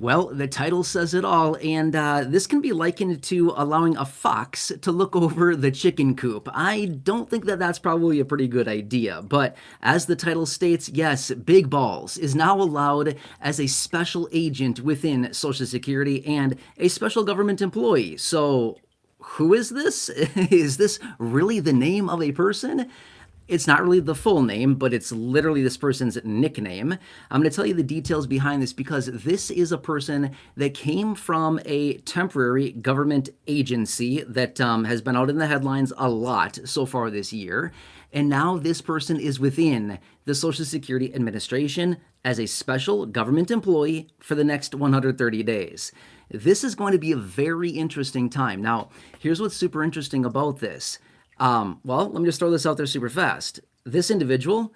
Well, the title says it all, and this can be likened to allowing a fox to look over the chicken coop. I don't think that that's probably a pretty good idea, but as the title states, yes, Big Balls is now allowed as a special agent within Social Security and a special government employee. So, who is this? Is this really the name of a person? It's not really the full name, but it's literally this person's nickname. I'm going to tell you the details behind this because this is a person that came from a temporary government agency that has been out in the headlines a lot so far this year. And now this person is within the Social Security Administration as a special government employee for the next 130 days. This is going to be a very interesting time. Now, here's what's super interesting about this. Well, let me just throw this out there super fast. This individual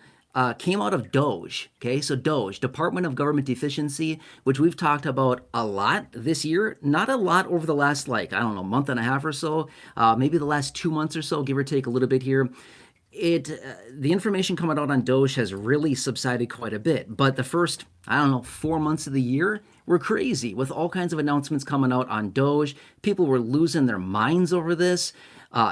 came out of DOGE, okay? So DOGE, Department of Government Efficiency, which we've talked about a lot this year. Not a lot over the last, month and a half or so. Maybe the last 2 months or so, give or take a little bit here. The information coming out on DOGE has really subsided quite a bit. But the first, 4 months of the year were crazy with all kinds of announcements coming out on DOGE. People were losing their minds over this.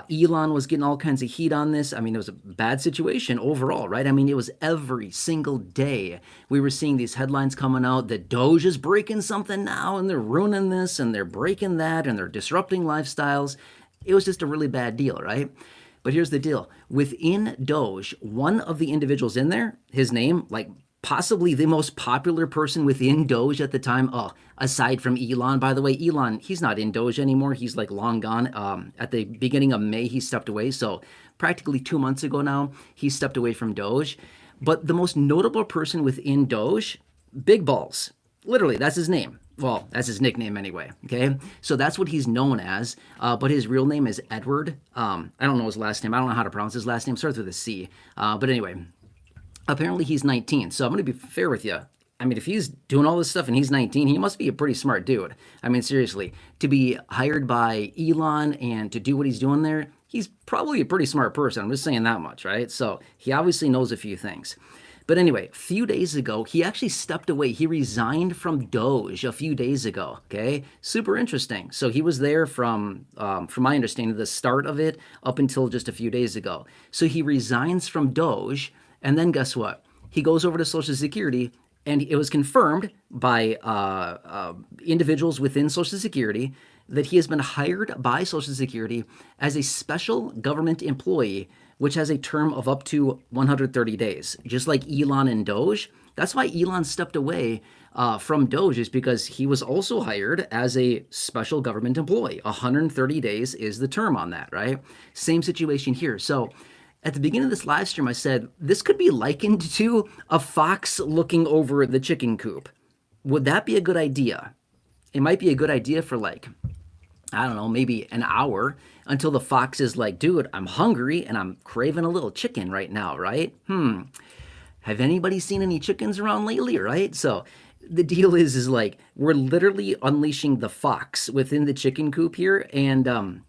Elon was getting all kinds of heat on this. I mean, it was a bad situation overall, right? I mean, it was every single day we were seeing these headlines coming out that DOGE is breaking something now and they're ruining this and they're breaking that and they're disrupting lifestyles. It was just a really bad deal, right? But here's the deal. Within DOGE, one of the individuals in there, his name, possibly the most popular person within DOGE at the time, aside from Elon. By the way, Elon, he's not in DOGE anymore. He's long gone. At the beginning of May, he stepped away. So practically 2 months ago now, he stepped away from DOGE. But the most notable person within DOGE, Big Balls. Literally, that's his name. Well, that's his nickname anyway, okay? So that's what he's known as, but his real name is Edward. I don't know his last name. I don't know how to pronounce his last name. It starts with a C. But anyway, apparently he's 19. So I'm going to be fair with you. I mean, if he's doing all this stuff and he's 19, he must be a pretty smart dude. I mean, seriously, to be hired by Elon and to do what he's doing there, he's probably a pretty smart person. I'm just saying that much, right? So he obviously knows a few things. But anyway, a few days ago, he actually stepped away. He resigned from DOGE a few days ago, okay? Super interesting. So he was there from my understanding, the start of it up until just a few days ago. So he resigns from DOGE, and then guess what? He goes over to Social Security, and it was confirmed by individuals within Social Security that he has been hired by Social Security as a special government employee, which has a term of up to 130 days, just like Elon and DOGE. That's why Elon stepped away from DOGE, is because he was also hired as a special government employee. 130 days is the term on that, right? Same situation here. So at the beginning of this live stream, I said this could be likened to a fox looking over the chicken coop. Would that be a good idea? It might be a good idea for maybe an hour until the fox is like, dude, I'm hungry and I'm craving a little chicken right now, right? Have anybody seen any chickens around lately, right? So the deal is we're literally unleashing the fox within the chicken coop here. And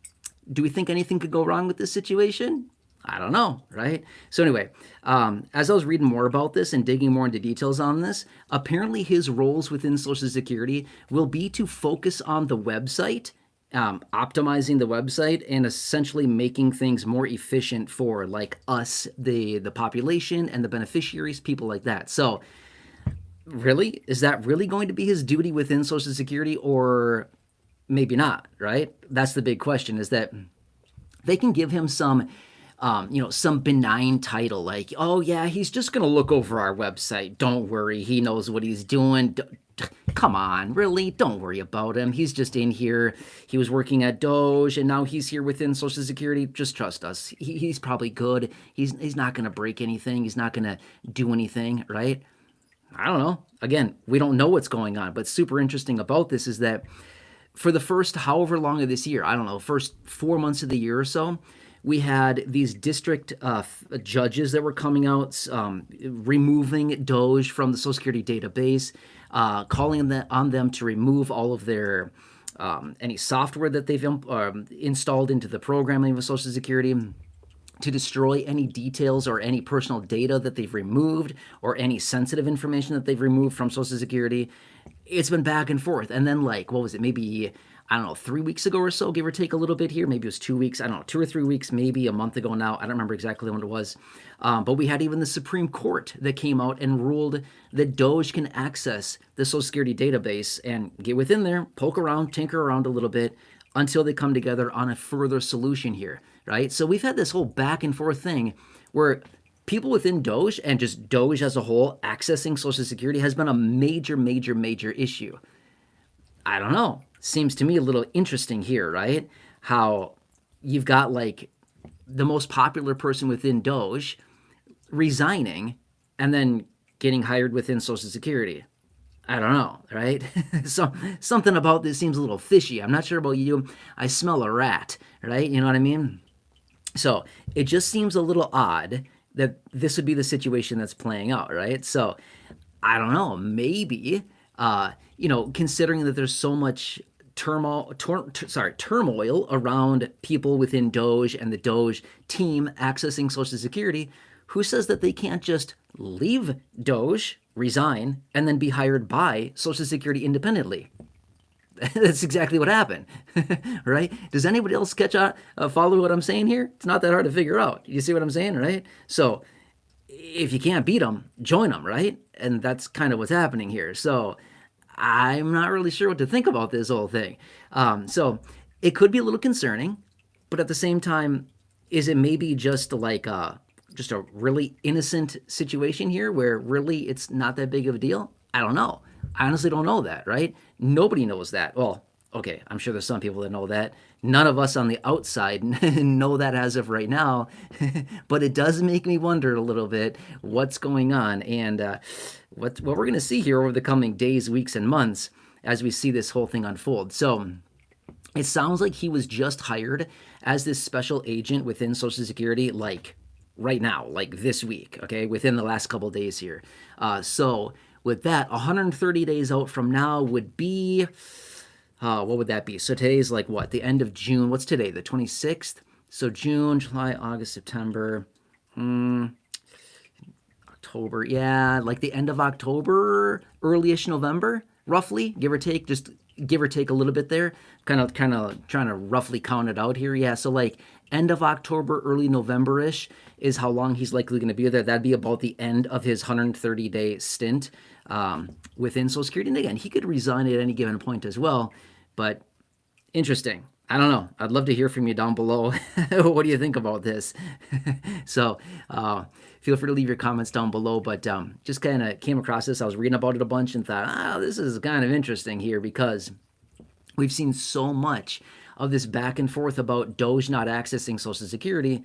do we think anything could go wrong with this situation? I don't know, right? So anyway, as I was reading more about this and digging more into details on this, apparently his roles within Social Security will be to focus on the website, optimizing the website, and essentially making things more efficient for us, the population and the beneficiaries, people like that. So really, is that really going to be his duty within Social Security, or maybe not, right? That's the big question, is that they can give him some benign title oh yeah, he's just going to look over our website. Don't worry. He knows what he's doing. Come on, really? Don't worry about him. He's just in here. He was working at DOGE and now he's here within Social Security. Just trust us. He's probably good. He's not going to break anything. He's not going to do anything, right? I don't know. Again, we don't know what's going on, but super interesting about this is that for the first however long of this year, first 4 months of the year or so, we had these district judges that were coming out, removing DOGE from the Social Security database, calling on them to remove all of their any software that they've installed into the programming of Social Security, to destroy any details or any personal data that they've removed or any sensitive information that they've removed from Social Security. It's been back and forth. And then, like, what was it? Maybe, I don't know, 3 weeks ago or so, give or take a little bit here. Maybe it was 2 weeks. I don't know, 2 or 3 weeks, maybe a month ago now. I don't remember exactly when it was. But we had even the Supreme Court that came out and ruled that DOGE can access the Social Security database and get within there, poke around, tinker around a little bit until they come together on a further solution here, right? So we've had this whole back and forth thing where people within DOGE and just DOGE as a whole accessing Social Security has been a major, major, major issue. I don't know. Seems to me a little interesting here, right? How you've got like the most popular person within DOGE resigning and then getting hired within Social Security. I don't know, right? So something about this seems a little fishy. I'm not sure about you. I smell a rat, right? You know what I mean? So it just seems a little odd that this would be the situation that's playing out, right? So I don't know. Maybe, considering that there's so much turmoil around people within DOGE and the DOGE team accessing Social Security, who says that they can't just leave DOGE, resign, and then be hired by Social Security independently? That's exactly what happened, right? Does anybody else follow what I'm saying here? It's not that hard to figure out. You see what I'm saying, right? So if you can't beat them, join them, right? And that's kind of what's happening here. So I'm not really sure what to think about this whole thing. So it could be a little concerning, but at the same time, is it maybe just like just a really innocent situation here where really it's not that big of a deal? I don't know. I honestly don't know that, right? Nobody knows that. Well, okay, I'm sure there's some people that know that. None of us on the outside know that as of right now, but it does make me wonder a little bit what's going on and what we're going to see here over the coming days, weeks, and months as we see this whole thing unfold. So it sounds like he was just hired as this special agent within Social Security, like right now, like this week, okay, within the last couple days here. So with that, 130 days out from now would be, what would that be? So today's like what? The end of June. What's today? The 26th? So June, July, August, September, October. Yeah, like the end of October, early-ish November, roughly, give or take, just give or take a little bit there. Kind of trying to roughly count it out here. Yeah, so like end of October, early November-ish is how long he's likely going to be there. That'd be about the end of his 130-day stint within Social Security. And again, he could resign at any given point as well, but interesting. I don't know. I'd love to hear from you down below. What do you think about this? So feel free to leave your comments down below, but just kind of came across this. I was reading about it a bunch and thought, this is kind of interesting here because we've seen so much of this back and forth about DOGE not accessing Social Security,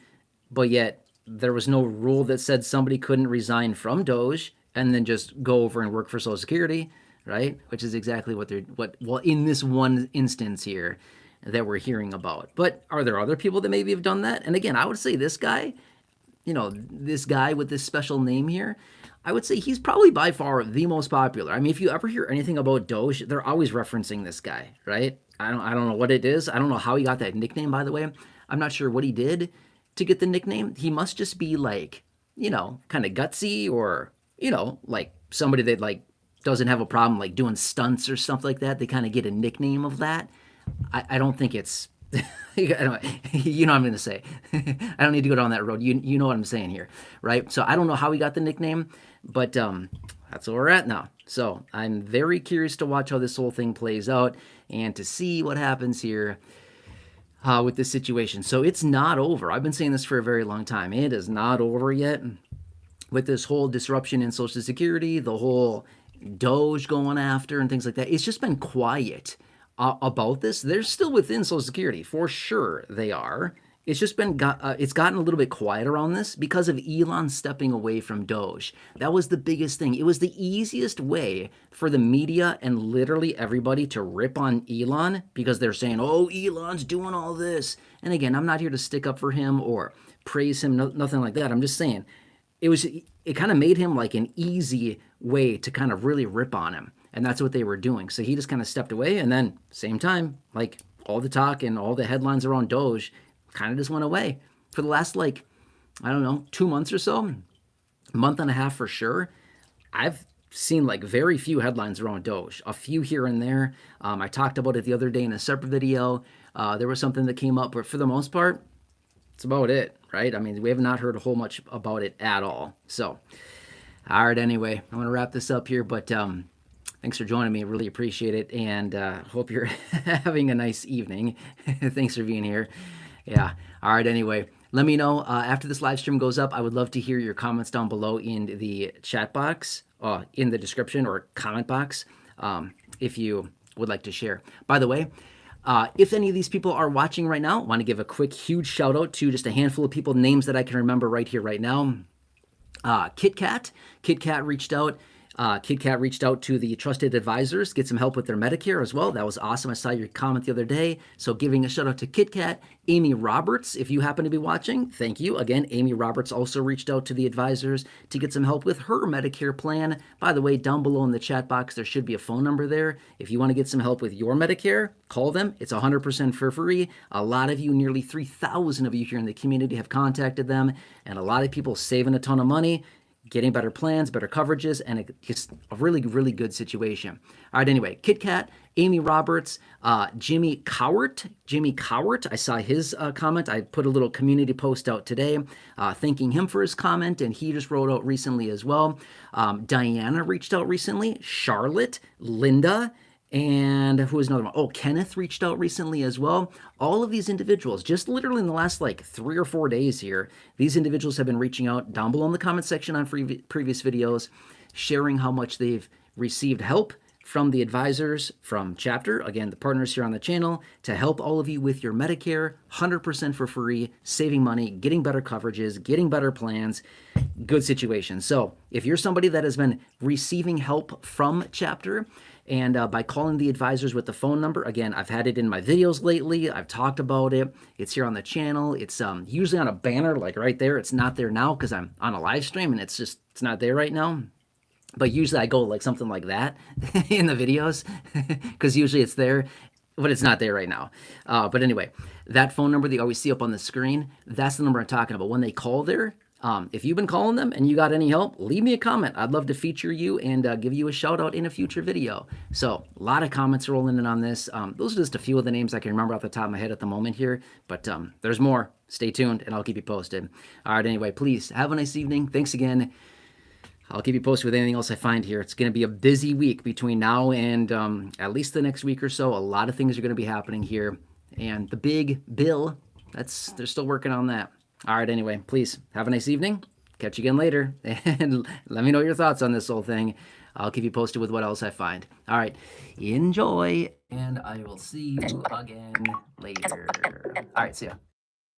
but yet there was no rule that said somebody couldn't resign from DOGE and then just go over and work for Social Security, right? Which is exactly what in this one instance here that we're hearing about. But are there other people that maybe have done that? And again, I would say this guy, this guy with this special name here, I would say he's probably by far the most popular. I mean, if you ever hear anything about DOGE, they're always referencing this guy, right? I don't know what it is. I don't know how he got that nickname, by the way. I'm not sure what he did to get the nickname. He must just be like, kind of gutsy or, like somebody that like doesn't have a problem like doing stunts or stuff like that. They kind of get a nickname of that. I don't think it's, you know what I'm going to say. I don't need to go down that road. You know what I'm saying here, right? So I don't know how he got the nickname, but that's where we're at now. So I'm very curious to watch how this whole thing plays out and to see what happens here with this situation. So it's not over. I've been saying this for a very long time. It is not over yet with this whole disruption in Social Security, the whole DOGE going after and things like that. It's just been quiet about this. They're still within Social Security, for sure they are. It's just been it's gotten a little bit quiet around this because of Elon stepping away from DOGE. That was the biggest thing. It was the easiest way for the media and literally everybody to rip on Elon because they're saying, oh, Elon's doing all this. And again, I'm not here to stick up for him or praise him, nothing like that. I'm just saying it kind of made him like an easy way to kind of really rip on him. And that's what they were doing. So he just kind of stepped away. And then same time, like all the talk and all the headlines around DOGE kind of just went away for the last like I don't know, 2 months or so, month and a half for sure, I've seen like very few headlines around Doge, a few here and there. I talked about it the other day in a separate video. There was something that came up, but for the most part, it's about it, right? I mean, we have not heard a whole much about it at all. So, all right, anyway, I'm going to wrap this up here, but thanks for joining me. Really appreciate it, and hope you're having a nice evening. Thanks for being here. Yeah. All right, anyway, let me know after this live stream goes up. I would love to hear your comments down below in the chat box, in the description or comment box, if you would like to share. By the way, if any of these people are watching right now, I want to give a quick, huge shout out to just a handful of people, names that I can remember right here, right now. Kit Kat reached out. Kit Kat reached out to the trusted advisors, get some help with their Medicare as well. That was awesome. I saw your comment the other day. So giving a shout out to Kit Kat. Amy Roberts, if you happen to be watching, thank you. Again, Amy Roberts also reached out to the advisors to get some help with her Medicare plan. By the way, down below in the chat box, there should be a phone number there. If you want to get some help with your Medicare, call them. It's 100% for free. A lot of you, nearly 3,000 of you here in the community have contacted them, and a lot of people saving a ton of money, getting better plans, better coverages, and it's a really, really good situation. All right, anyway, Kit Kat, Amy Roberts, Jimmy Cowart, I saw his comment. I put a little community post out today thanking him for his comment, and he just wrote out recently as well. Diana reached out recently, Charlotte, Linda, and who was another one? Oh, Kenneth reached out recently as well. All of these individuals, just literally in the last like 3 or 4 days here, these individuals have been reaching out down below in the comment section on previous videos, sharing how much they've received help from the advisors, from Chapter, again, the partners here on the channel, to help all of you with your Medicare, 100% for free, saving money, getting better coverages, getting better plans, good situation. So if you're somebody that has been receiving help from Chapter, and by calling the advisors with the phone number, again, I've had it in my videos lately. I've talked about it. It's here on the channel. It's usually on a banner, like right there. It's not there now because I'm on a live stream and it's not there right now. But usually I go like something like that in the videos because usually it's there, but it's not there right now. But anyway, that phone number that you always see up on the screen, that's the number I'm talking about. When they call there, if you've been calling them and you got any help, leave me a comment. I'd love to feature you and give you a shout out in a future video. So a lot of comments rolling in on this. Those are just a few of the names I can remember off the top of my head at the moment here, but there's more. Stay tuned and I'll keep you posted. All right, anyway, please have a nice evening. Thanks again. I'll keep you posted with anything else I find here. It's going to be a busy week between now and at least the next week or so. A lot of things are going to be happening here. And the big bill, they're still working on that. All right, anyway, please have a nice evening. Catch you again later. And let me know your thoughts on this whole thing. I'll keep you posted with what else I find. All right, enjoy. And I will see you again later. All right, see ya.